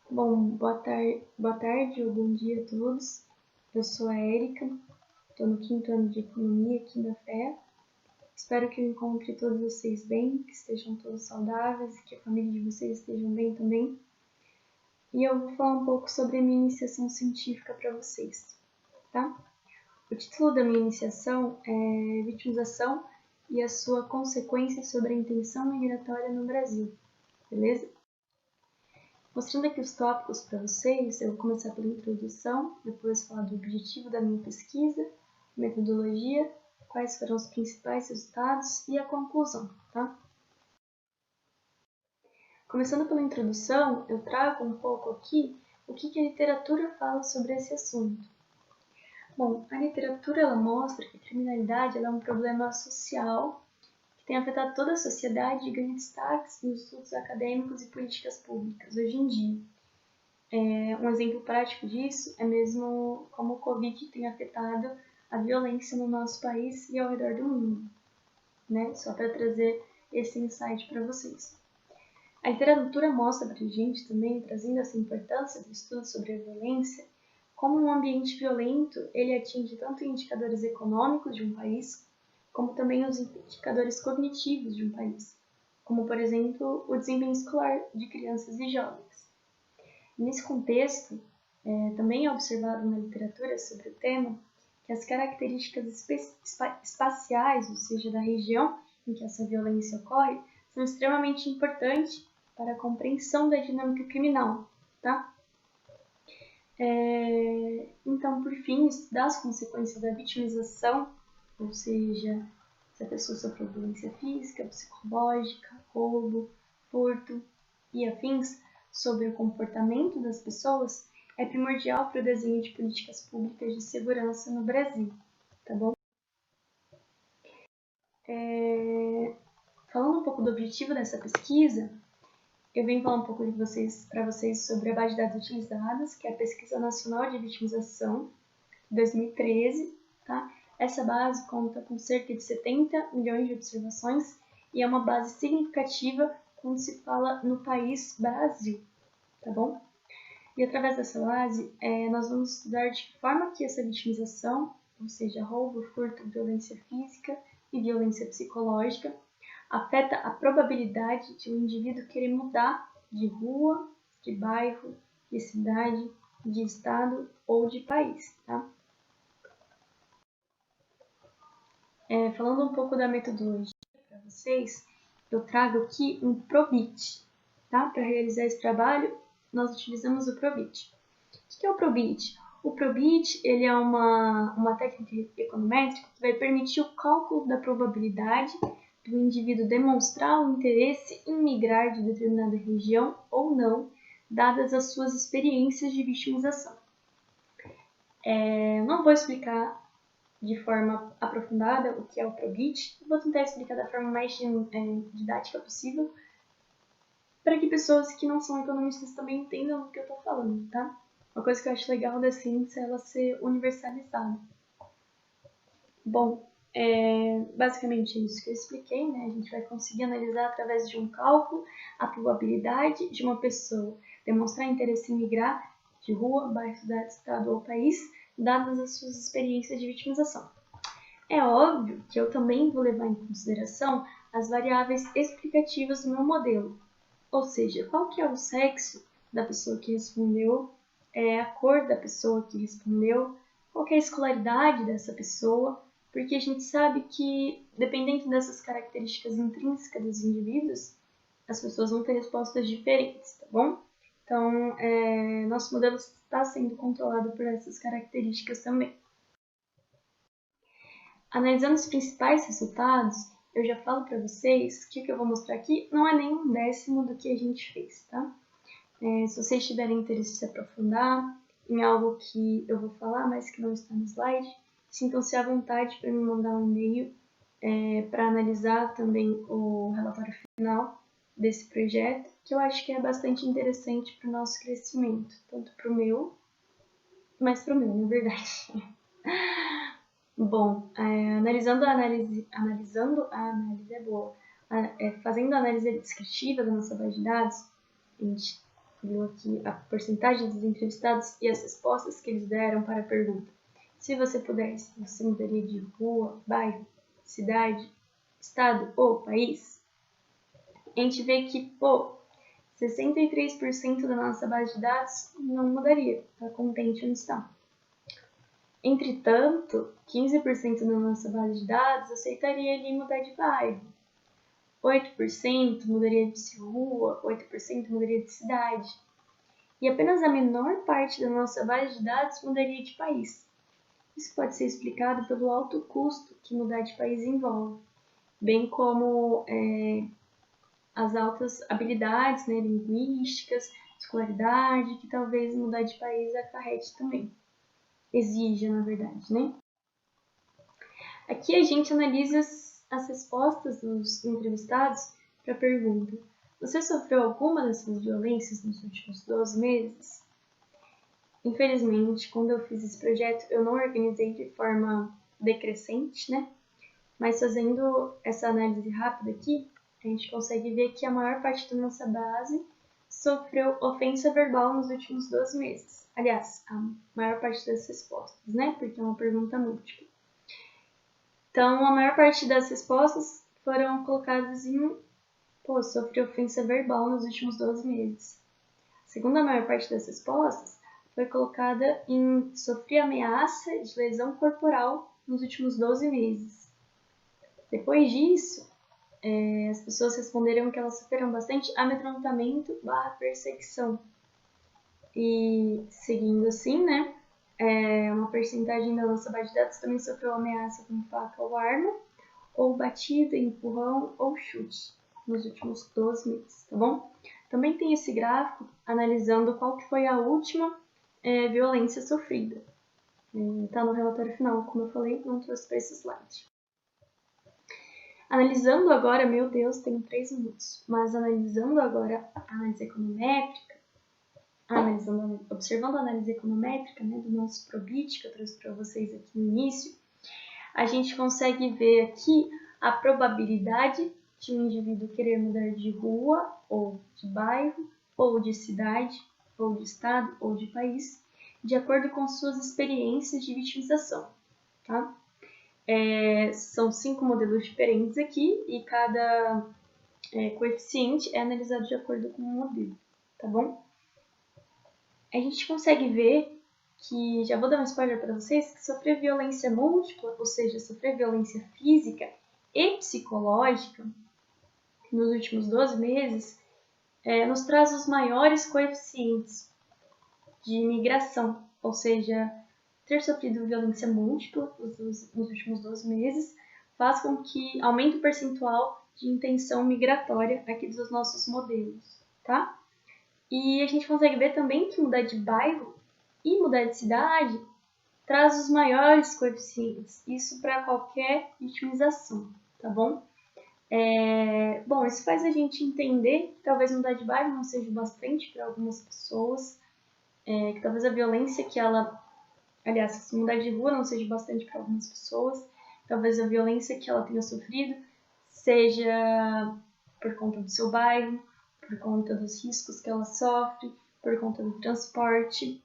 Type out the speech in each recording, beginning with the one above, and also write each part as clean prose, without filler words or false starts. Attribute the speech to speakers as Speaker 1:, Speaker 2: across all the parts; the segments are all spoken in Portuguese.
Speaker 1: Bom, boa tarde ou bom dia a todos. Eu sou a Érica, estou no 5º ano de Economia aqui da FEA. Espero que eu encontre todos vocês bem, que estejam todos saudáveis, que a família de vocês estejam bem também. E eu vou falar um pouco sobre a minha iniciação científica para vocês, tá? O título da minha iniciação é Vitimização e a sua consequência sobre a intenção migratória no Brasil, beleza? Mostrando aqui os tópicos para vocês, eu vou começar pela introdução, depois falar do objetivo da minha pesquisa, metodologia, quais foram os principais resultados e a conclusão, tá? Começando pela introdução, eu trago um pouco aqui o que a literatura fala sobre esse assunto. Bom, a literatura ela mostra que a criminalidade ela é um problema social que tem afetado toda a sociedade e ganha destaques nos estudos acadêmicos e políticas públicas hoje em dia. Um exemplo prático disso é mesmo como o Covid tem afetado a violência no nosso país e ao redor do mundo, né? Só para trazer esse insight para vocês. A literatura mostra para a gente também, trazendo essa importância do estudo sobre a violência, como um ambiente violento ele atinge tanto indicadores econômicos de um país, como também os indicadores cognitivos de um país, como, por exemplo, o desempenho escolar de crianças e jovens. Nesse contexto, também é observado na literatura sobre o tema que as características espaciais, ou seja, da região em que essa violência ocorre, são extremamente importantes para a compreensão da dinâmica criminal, tá? Então, por fim, estudar as consequências da vitimização, ou seja, se a pessoa sofreu violência física, psicológica, roubo, furto e afins, sobre o comportamento das pessoas, é primordial para o desenho de políticas públicas de segurança no Brasil, tá bom? Falando um pouco do objetivo dessa pesquisa, eu venho falar um pouco para vocês sobre a base de dados utilizadas, que é a Pesquisa Nacional de Vitimização, de 2013, tá? Essa base conta com cerca de 70 milhões de observações e é uma base significativa quando se fala no país Brasil, tá bom? E através dessa base, nós vamos estudar de que forma que essa vitimização, ou seja, roubo, furto, violência física e violência psicológica, afeta a probabilidade de um indivíduo querer mudar de rua, de bairro, de cidade, de estado ou de país, tá? Falando um pouco da metodologia para vocês, eu trago aqui um Probit, tá? Para realizar esse trabalho, nós utilizamos o Probit. O que é o Probit? O Probit ele é uma técnica econométrica que vai permitir o cálculo da probabilidade do indivíduo demonstrar o interesse em migrar de determinada região ou não, dadas as suas experiências de vitimização. Não vou explicar de forma aprofundada o que é o Probit, vou tentar explicar da forma mais didática possível, para que pessoas que não são economistas também entendam o que eu estou falando, tá? Uma coisa que eu acho legal da ciência é ela ser universalizada. Bom, basicamente é isso que eu expliquei, né? A gente vai conseguir analisar através de um cálculo a probabilidade de uma pessoa demonstrar interesse em migrar de rua, bairro, cidade, estado ou país, dadas as suas experiências de vitimização. É óbvio que eu também vou levar em consideração as variáveis explicativas do meu modelo, ou seja, qual que é o sexo da pessoa que respondeu, a cor da pessoa que respondeu, qual que é a escolaridade dessa pessoa, porque a gente sabe que, dependendo dessas características intrínsecas dos indivíduos, as pessoas vão ter respostas diferentes, tá bom? Então, nosso modelo está sendo controlado por essas características também. Analisando os principais resultados, eu já falo para vocês que o que eu vou mostrar aqui não é nem um décimo do que a gente fez, tá? Se vocês tiverem interesse em se aprofundar em algo que eu vou falar, mas que não está no slide, sintam-se à vontade para me mandar um e-mail para analisar também o relatório final desse projeto, que eu acho que é bastante interessante para o nosso crescimento, tanto para o meu, mas para o meu, na verdade. Bom, analisando a análise é boa. Fazendo a análise descritiva da nossa base de dados, a gente viu aqui a porcentagem dos entrevistados e as respostas que eles deram para a pergunta. Se você pudesse, você mudaria de rua, bairro, cidade, estado ou país? A gente vê que, 63% da nossa base de dados não mudaria, está contente onde está. Entretanto, 15% da nossa base de dados aceitaria ali mudar de bairro. 8% mudaria de rua, 8% mudaria de cidade. E apenas a menor parte da nossa base de dados mudaria de país. Isso pode ser explicado pelo alto custo que mudar de país envolve, bem como as altas habilidades, né, linguísticas, escolaridade, que talvez mudar de país acarrete também. Exija, na verdade, né? Aqui a gente analisa as respostas dos entrevistados para a pergunta: você sofreu alguma dessas violências nos últimos 12 meses? Infelizmente, quando eu fiz esse projeto, eu não organizei de forma decrescente, né? Mas fazendo essa análise rápida aqui, a gente consegue ver que a maior parte da nossa base sofreu ofensa verbal nos últimos 12 meses. Aliás, a maior parte das respostas, né? Porque é uma pergunta múltipla. Então, a maior parte das respostas foram colocadas em sofri ofensa verbal nos últimos 12 meses. A segunda maior parte das respostas foi colocada em sofri ameaça de lesão corporal nos últimos 12 meses. Depois disso, as pessoas responderam que elas sofreram bastante amedrontamento/perseguição. E seguindo assim, né, uma percentagem da nossa base de dados também sofreu ameaça com faca ou arma, ou batida, empurrão ou chute nos últimos 12 meses, tá bom? Também tem esse gráfico analisando qual que foi a última violência sofrida. Tá no relatório final, como eu falei, não trouxe para esse slide. Analisando agora, meu Deus, tem 3 minutos, mas analisando agora a análise econométrica, observando a análise econométrica, né, do nosso Probit, que eu trouxe para vocês aqui no início, a gente consegue ver aqui a probabilidade de um indivíduo querer mudar de rua, ou de bairro, ou de cidade, ou de estado, ou de país, de acordo com suas experiências de vitimização, tá? São 5 modelos diferentes aqui e cada coeficiente é analisado de acordo com o modelo, tá bom? A gente consegue ver que, já vou dar um spoiler para vocês, que sofrer violência múltipla, ou seja, sofrer violência física e psicológica nos últimos 12 meses, nos traz os maiores coeficientes de migração, ou seja, ter sofrido violência múltipla nos últimos 12 meses faz com que aumente o percentual de intenção migratória aqui dos nossos modelos, tá? E a gente consegue ver também que mudar de bairro e mudar de cidade traz os maiores coeficientes, isso para qualquer vitimização, tá bom? Bom, isso faz a gente entender que talvez mudar de bairro não seja bastante para algumas pessoas, que talvez a violência que ela... Aliás, se mudar de rua não seja bastante para algumas pessoas, talvez a violência que ela tenha sofrido seja por conta do seu bairro, por conta dos riscos que ela sofre, por conta do transporte.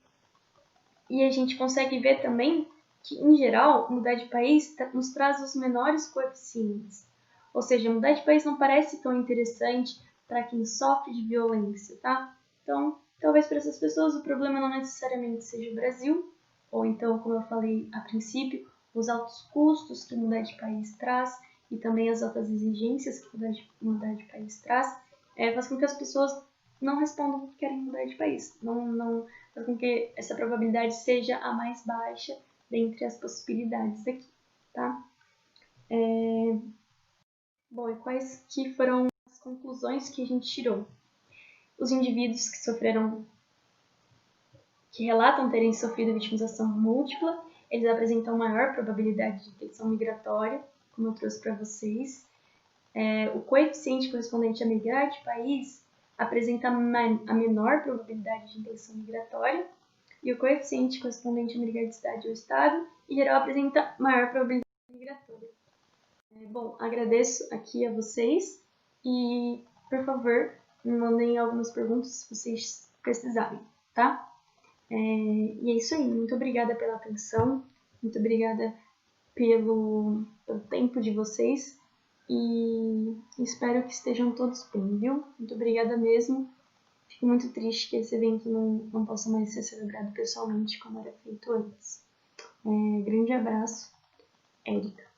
Speaker 1: E a gente consegue ver também que, em geral, mudar de país nos traz os menores coeficientes. Ou seja, mudar de país não parece tão interessante para quem sofre de violência, tá? Então, talvez para essas pessoas o problema não necessariamente seja o Brasil, ou então, como eu falei a princípio, os altos custos que mudar de país traz e também as altas exigências que mudar de país traz, faz com que as pessoas não respondam que querem mudar de país. Não faz com que essa probabilidade seja a mais baixa dentre as possibilidades aqui, tá? Bom, e quais que foram as conclusões que a gente tirou? Os indivíduos que relatam terem sofrido vitimização múltipla, eles apresentam maior probabilidade de intenção migratória, como eu trouxe para vocês. O coeficiente correspondente a migrar de país apresenta a menor probabilidade de intenção migratória, e o coeficiente correspondente a migrar de cidade ou estado, em geral, apresenta maior probabilidade migratória. Bom, agradeço aqui a vocês e, por favor, me mandem algumas perguntas se vocês precisarem, tá? E é isso aí. Muito obrigada pela atenção. Muito obrigada pelo tempo de vocês. E espero que estejam todos bem, viu? Muito obrigada mesmo. Fico muito triste que esse evento não possa mais ser celebrado pessoalmente como era feito antes. Grande abraço, Érica.